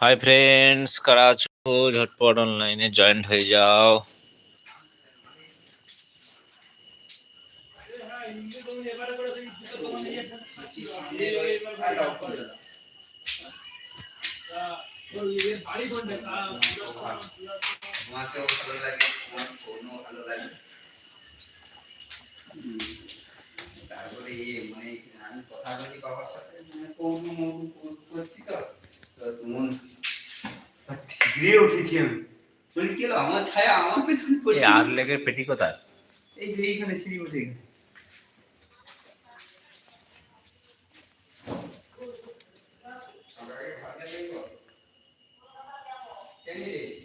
Hi friends, करा আছো? ঝটপট অনলাইনে জয়েন্ট হয়ে যাও। তারপরে মানে আমি কথা বলি বাবার সাথে কৌটু মৌটু করছি তো তুমি ঠিকরে উঠেছি আমি বলি কি হলো আমার ছায়া আমার পেছনে এই করছে আর লেগের পেটি কোথায়? এই যে এইখানে সিঁড়ি উঠে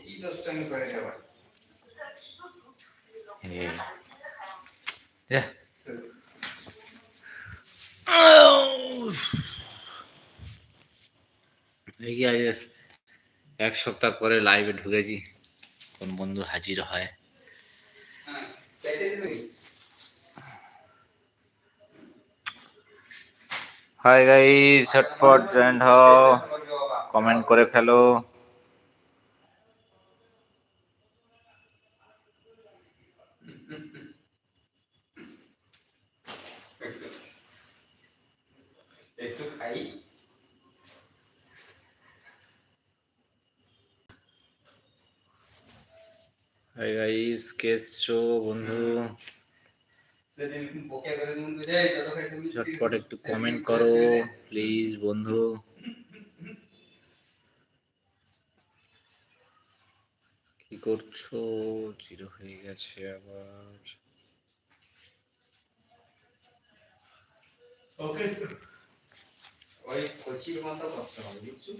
কি দশটামি করে যাবা এই কি আজ 1 সপ্তাহ পরে লাইভে ঢুকেছি, কোন বন্ধু হাজির হয়। হাই গাইস, ঝটপট জয়েন্ট হও, কমেন্ট করে ফেলো। একটু খাই হাই গাইস, কে এসছো বন্ধু? ঝটপট একটু কমেন্ট করো প্লিজ বন্ধু। কি করছো? জিরো হয়ে গেছে আবার। ওকে ওই কোচির মতো করতে হবে বুঝছো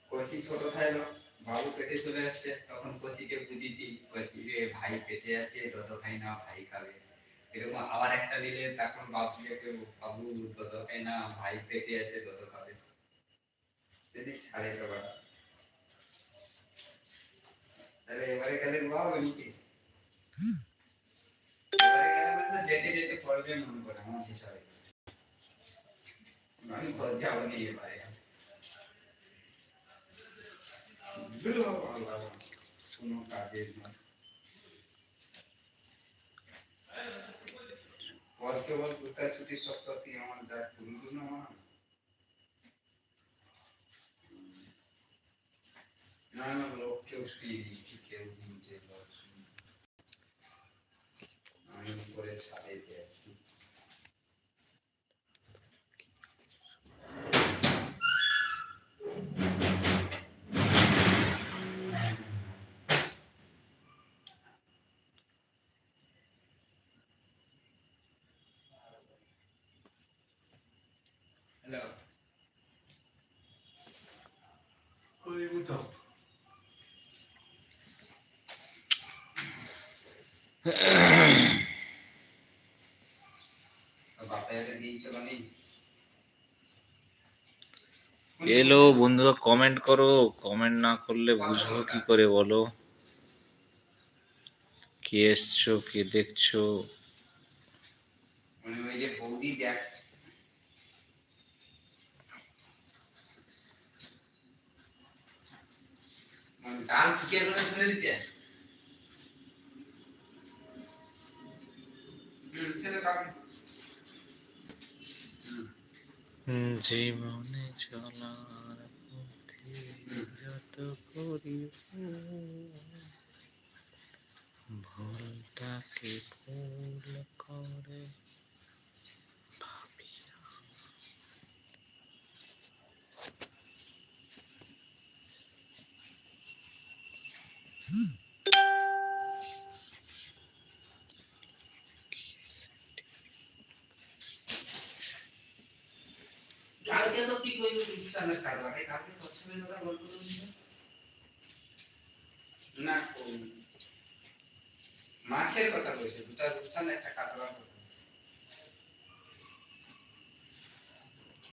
কোচি ছোট থাকলো বাবু পেটে চলে আসছে তখন কোচিকে বুঝিয়ে দিই কোচি রে ভাই পেটে আছে তত খাই না ভাই খাবে এরকম আবার একটা নিলে তখন বাবুকে বাবু তত খাই না ভাই পেটে আছে তত খাবে যদি ছাড়ে তো বাবা তাহলে এবারে গেলে বাবা নিকে এবারে গেলে মানে ডেটে ডেটে পড়বে মনে করে আমার হিসাবে আমি ঘর যাবো নি এবারে দূর বাবা কোনো কাজের না और केवल दुटा छुट्टी सप्ताह আমার যা করুন না না না লোক কেউ শুয়ে দিচ্ছি কেউ ঘুমছে আমি উপরে ছাদে আসছি হ্যালো কই বুতো বাতায়তে দিয়েছো মানে এলো বন্ধুরা, কমেন্ট করো। কমেন্ট না করলে বুঝবো কি করে বলো? কে এসছো, কে দেখছো? মানে ওই যে বৌদি দেখ মানে জাল ফিকে করে ধরে দিচ্ছে সেটা কাকে জীবনে চলার পথে যত করি ভুলটাকে ভুল করে ভাবি। কালকে তো কি কইলো কিছু জানা কাটবা কালকে পছন্দের কথা গল্প তো না মাছের কথা কইছে দুটা রূপচাঁদ একটা কাতলা